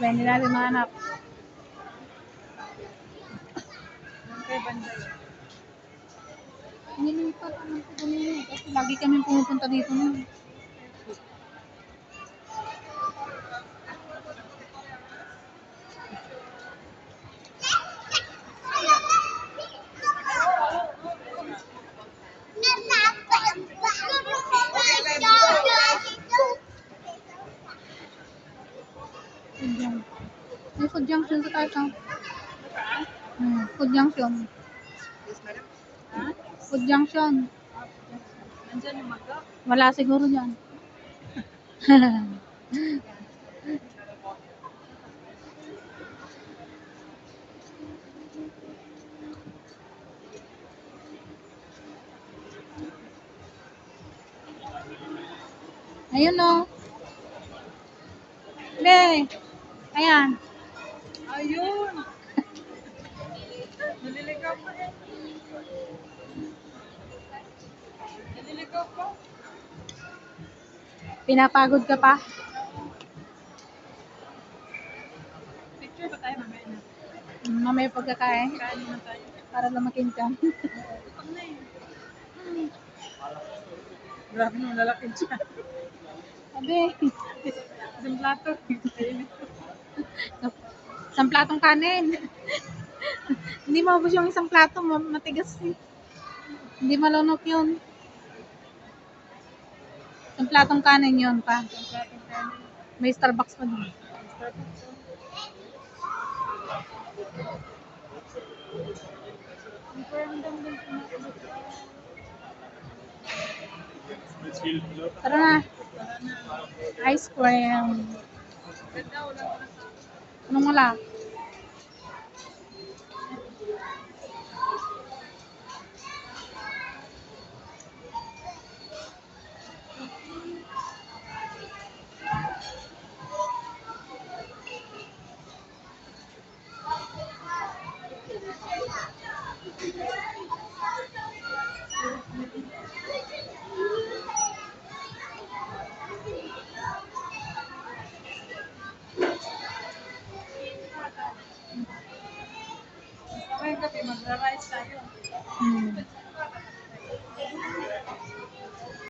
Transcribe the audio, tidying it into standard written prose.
Sabay hindi natin mahanap. Kay Banday. Nilipat naman po kami. Kasi lagi kami pumupunta dito nun. May food junction sa tayo. Food junction. Yes, madam. Ha? Food junction. Nandyan yung magka. Wala siguro dyan. Ayun o. Be. Ayan. Ayun! Naliligaw pa eh. Naliligaw pa. Pinapagod ka pa. Picture ba tayo mamaya na? Mamaya pagkakain. Kain naman tayo. Para lumaking ka. Utang na eh. Grabe nung lalaki siya. Sabi. Isang plato. Isang platong kanin. Hindi maubos yung isang plato. Matigas eh. Hindi malunok yun. Isang platong kanin yun pa. Isang platong kanin. May Starbucks pa dun. Starbucks. Ang random din sumasagot. Tara na. Ice cream. Ganda, wala ko na sa... Anong wala? Ngayong gabi, magra-rice tayo.